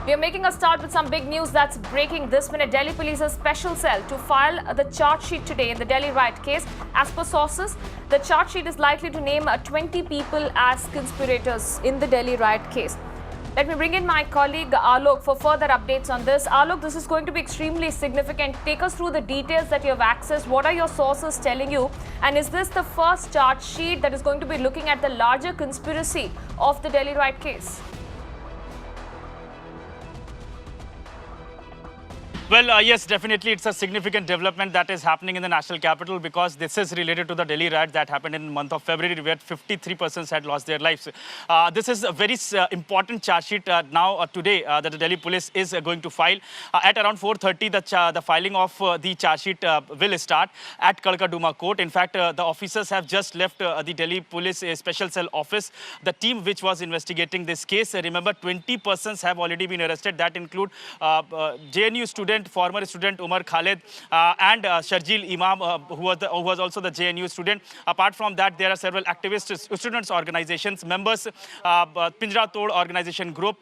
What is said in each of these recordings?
We are making a start with some big news that's breaking this minute. Delhi Police's special cell to file the charge sheet today in the Delhi riot case. As per sources, the charge sheet is likely to name 20 people as conspirators in the Delhi riot case. Let me bring in my colleague Alok for further updates on this. Alok, this is going to be extremely significant. Take us through the details that you have accessed. What are your sources telling you? And is this the first charge sheet that is going to be looking at the larger conspiracy of the Delhi riot case? Well, yes, definitely it's a significant development that is happening in the national capital because this is related to the Delhi riot that happened in the month of February where 53 persons had lost their lives. This is a very important charge sheet today that the Delhi police is going to file. At around 4:30, the filing of the charge sheet will start at Kadkaduma court. In fact, the officers have just left the Delhi police special cell office. The team which was investigating this case, remember 20 persons have already been arrested. That include JNU student, former student Umar Khalid and Sharjeel Imam, who was also the JNU student. Apart from that, there are several activists, students organizations, members, Pinjra Tod organization group,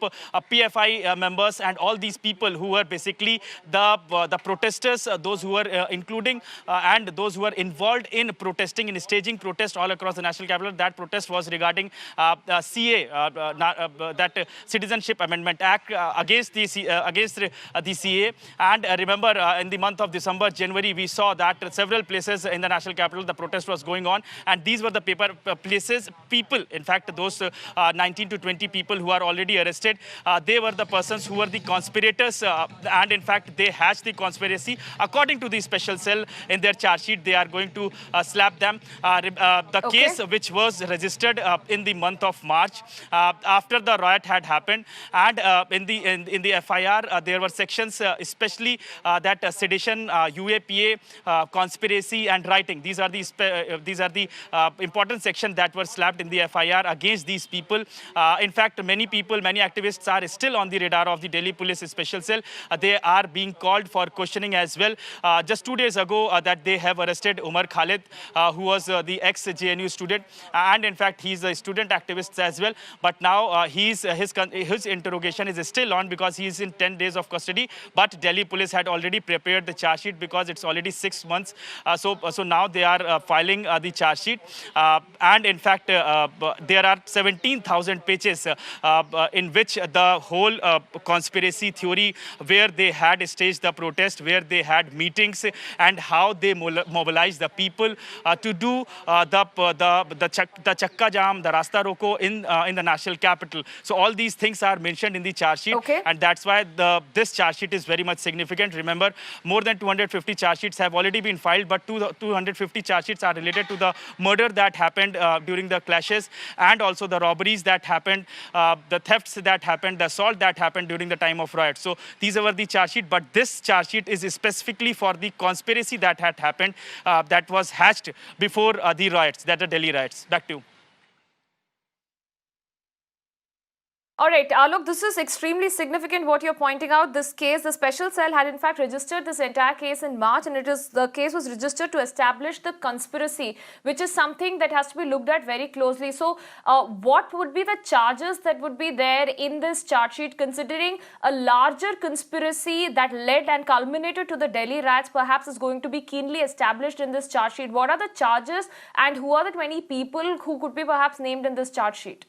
PFI members, and all these people who were basically the protesters, those who were including and those who were involved in protesting, in staging protest all across the national capital. That protest was regarding CA, that Citizenship Amendment Act against the CA. And remember, in the month of December, January, we saw that several places in the national capital, the protest was going on. And these were the people, in fact, those 19 to 20 people who are already arrested, they were the persons who were the conspirators. And in fact, they hatched the conspiracy. According to the special cell in their charge sheet, they are going to slap them. The case which was registered in the month of March after the riot had happened. And in the FIR, there were sections, especially that sedition, UAPA, conspiracy and writing. These are the important sections that were slapped in the FIR against these people. In fact, many activists are still on the radar of the Delhi Police Special Cell. They are being called for questioning as well. Just 2 days ago, that they have arrested Umar Khalid, who was the ex-JNU student, and in fact, he's a student activist as well. But now his interrogation is still on because he is in 10 days of custody. But Delhi Police had already prepared the charge sheet because it's already 6 months. So now they are filing the charge sheet. And in fact, there are 17,000 pages in which the whole conspiracy theory, where they had staged the protest, where they had meetings, and how they mobilized the people to do the Chakka Jam, the Rasta Roko in the national capital. So all these things are mentioned in the charge sheet. And that's why this charge sheet is very much significant. Remember, more than 250 charge sheets have already been filed, but 250 charge sheets are related to the murder that happened during the clashes, and also the robberies that happened, the thefts that happened, the assault that happened during the time of riots. So these were the charge sheet, but this charge sheet is specifically for the conspiracy that had happened, that was hatched before the riots, that are Delhi riots. Back to you. All right, Alok, this is extremely significant what you're pointing out. This case, the special cell had in fact registered this entire case in March, and the case was registered to establish the conspiracy, which is something that has to be looked at very closely. So what would be the charges that would be there in this charge sheet, considering a larger conspiracy that led and culminated to the Delhi riots perhaps is going to be keenly established in this charge sheet? What are the charges, and who are the 20 people who could be perhaps named in this charge sheet?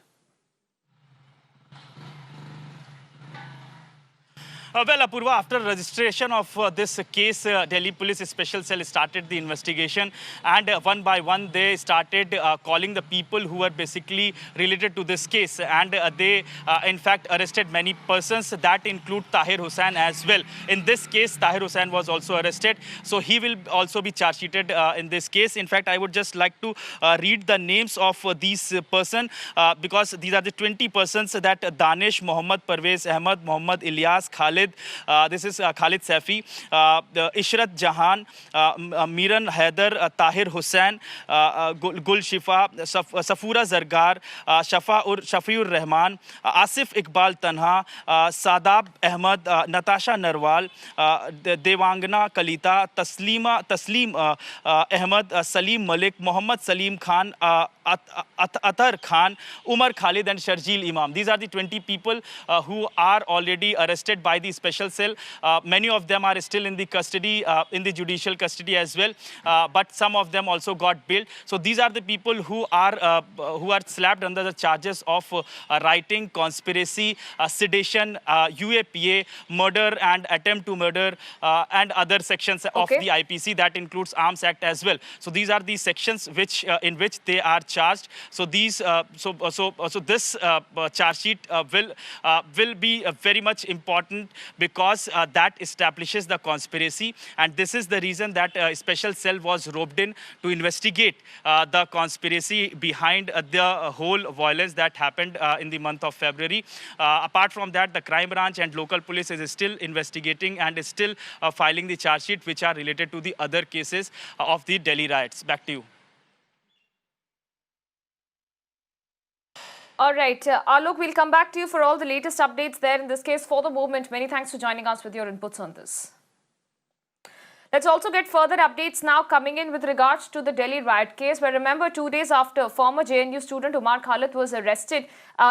Well, Apurva, after registration of this case, Delhi Police Special Cell started the investigation, and one by one they started calling the people who were basically related to this case, and they in fact arrested many persons. That include Tahir Hussain as well. In this case, Tahir Hussain was also arrested, so he will also be charge sheeted in this case. In fact, I would just like to read the names of these persons because these are the 20 persons that Danish, Mohammad Parvez Ahmed, Mohammad Ilyas, Khalid, Khalid, this is Khalid Saifi, Ishrat Jahan, Miran Haider, Tahir Hussain, Gul Shifa, Safura Zargar, Shafiur Rahman, Asif Iqbal Tanha, Sadab Ahmad, Natasha Narwal, Devangana Kalita, Taslim Ahmad, Salim Malik, Mohammad Salim Khan, Athar Khan, Umar Khalid and Sharjeel Imam. These are the 20 people who are already arrested by the special cell. Many of them are still in the custody, in the judicial custody as well, but some of them also got bailed. So these are the people who are slapped under the charges of writing, conspiracy, sedition, UAPA, murder and attempt to murder, and other sections of the IPC. That includes Arms Act as well. So these are the sections which in which they are charged. So these this charge sheet will be very much important because that establishes the conspiracy, and this is the reason that a special cell was roped in to investigate the conspiracy behind the whole violence that happened in the month of February. Apart from that, the crime branch and local police is still investigating and is still filing the charge sheet which are related to the other cases of the Delhi riots. Back to you. All right, Alok, we'll come back to you for all the latest updates there in this case. For the moment, many thanks for joining us with your inputs on this. Let's also get further updates now coming in with regards to the Delhi riot case, where remember 2 days after former JNU student Umar Khalid was arrested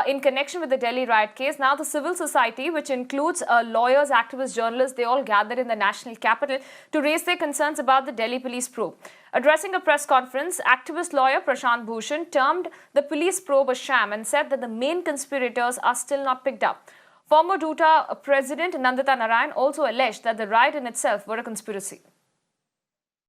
in connection with the Delhi riot case, now the civil society, which includes lawyers, activists, journalists, they all gathered in the national capital to raise their concerns about the Delhi police probe. Addressing a press conference, activist lawyer Prashant Bhushan termed the police probe a sham and said that the main conspirators are still not picked up. Former DUTA President Nandita Narayan also alleged that the riot in itself were a conspiracy.